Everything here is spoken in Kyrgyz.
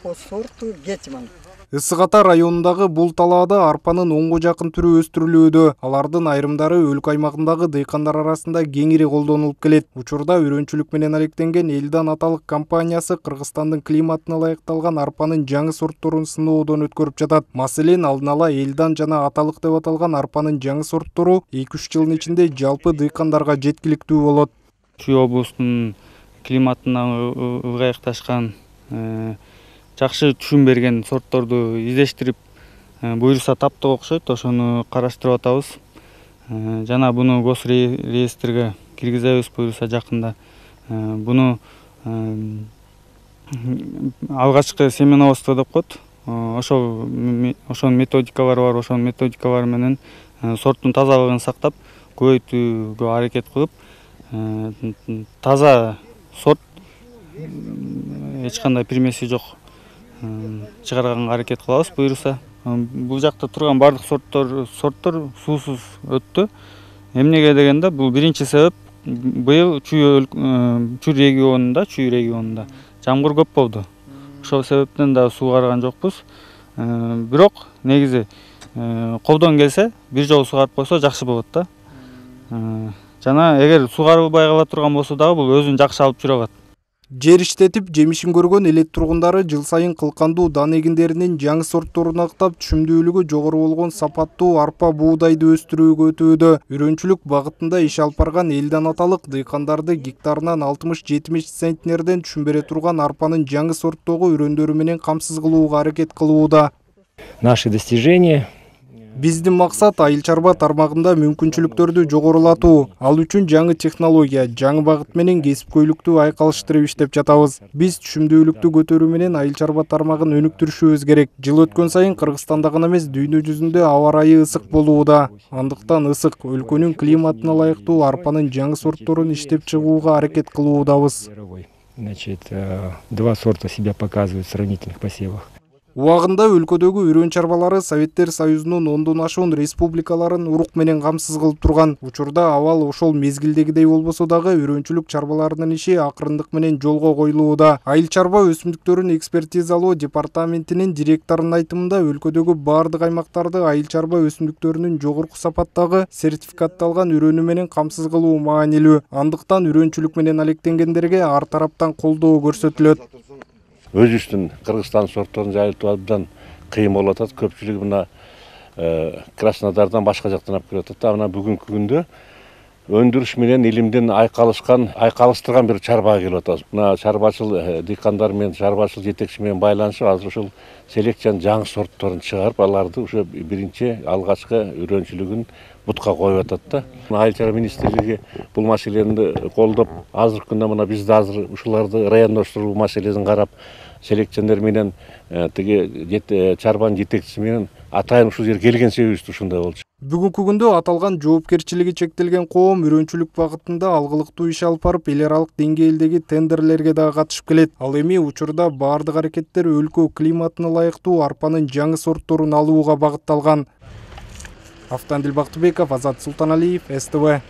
по сорту Гетман. Ысык Ата районундагы бул талаада арпанын 10га жакын түрү өстүрүлүүдө. Алардын айрымдары өлкө аймагындагы дыйкандар арасында кеңири колдонулуп келет. Учурда үрөнчүлүк менен алектенген Элдан аталык компаниясы Кыргызстандын климатына ылайыкталган арпанын жаңы сортторун сыноодон өткөрүп жатат. Маселен, алдын ала Элдан жана аталык деп аталган арпанын жаңы сорттору 2-3 жылдын ичинде жалпы дыйкандарга жеткиликтүү болот. Чүй облустунун климатына ылайыкташкан жакшы түшүм берген сортторду издештирип буюрса таптык окшойт, ошону караштырып атабыз. Жана буну гос реестрге киргизебиз буюрса жакында. Буну алгачкы семеноводство деп коет. Ошонун методикалары бар, ошонун методикалары менен сорттун тазалыгын сактап, көбөйтүүгө аракет кылып, таза сорт эч кандай примеси жок чыгарганга аракет кылабыз буюрса. Бул жакта турган бардык сорттор суусуз өттү. Эмнеге дегенде, бул биринчи себеп быйыл Чүй регионунда жамгыр көп болду. Ошол себептен да суу караган жокпуз. Бирок негизи колдон келсе, бир жолу сугарып койсо жакшы болот да. Жана эгер сугарылбай кала турган болсо дагы бул өзүн жакшы алып жүрө алат. Жер иштетип, жемишин көргөн элет тургундары жыл сайын кылкандуу дан эгиндеринин жаңы сортторун актап, түшүмдүүлүгү жогору болгон сапаттуу арпа буудайды өстүрүүгө өтүүдө. Үрөнчүлүк багытында иш алып барган Элдан аталык дыйкандарды гектарынан 60-70 центнерден түшүм бере турган арпанын жаңы сорттогу үрөндөрү менен камсыз кылууга аракет кылууда. Наши достижения. Биздин максат айыл чарба тармагында мүмкүнчүлүктөрдү жогорулатуу. Ал үчүн жаңы технология, жаңы багыт менен кесипкөйлүктү айкалыштырып иштеп жатабыз. Биз түшүмдүүлүктү көтөрүү менен айыл чарба тармагын өнүктүрүшүбүз керек. Жыл өткөн сайын Кыргызстанда гана эмес, дүйнө жүзүндө аба ырайы ысык болууда. Андыктан ысык өлкөнүн климатына ылайыктуу арпанын жаңы сортторун иштеп чыгууга аракет кылуудабыз. Значит, 2 сорта себя показывают в сравнительных посевах. Убагында өлкөдөгү үрөн чарбалары Советтер Союзунун 10дон ашуун республикаларын урук менен камсыз кылып турган. Учурда абал ошол мезгилдегидей болбосо дагы үрөнчүлүк чарбаларынын иши акырындык менен жолго коюлууда. Айыл чарба өсүмдүктөрүн экспертизалоо департаментинин директорунун айтымында, өлкөдөгү бардык аймактарды айыл чарба өсүмдүктөрүнүн жогорку сапаттагы сертификатталган үрөнү менен камсыз кылуу маанилүү. Андыктан үрөнчүлүк менен алектенгендерге ар тараптан колдоо көрсөтүлөт. Өзүбүздүн Кыргызстан сортторун жайылтуу абдан кыйын болуп атат. Көпчүлүгү мына Краснодардан башка жактан алып келип атат. Мына бүгүнкү күндө өндүрүш менен илимдин айкалыштырган бир чарбага келип атабыз. Мына чарбачыл дыйкандар менен, чарбачыл жетекчи менен байланышып, азыр ушул селекциянын жаңы сортторун чыгарып, аларды ушу биринчи алгачкы үрөнчүлүгүн бутка коюп атат да. Айыл чарба министрлиги бул маселени колдоп, азыркы күндө мына биз да азыр ушуларды райондоштуруу маселесин карап, селекционер менен тиги чарбанын жетекчиси менен атайын ушул жерге келген себебибиз ушундай болчу. Бүгүнкү күндө аталган жоопкерчилиги чектелген коом үрөнчүлүк багытында алгылыктуу иш алып барып, эл аралык деңгээлдеги тендерлерге да катышып келет. Ал эми учурда бардык аракеттер өлкө климатына ылайыктуу арпанын жаңы сортторун алууга багытталган. Автандил Бактыбеков, Азат Султаналиев, СТВ.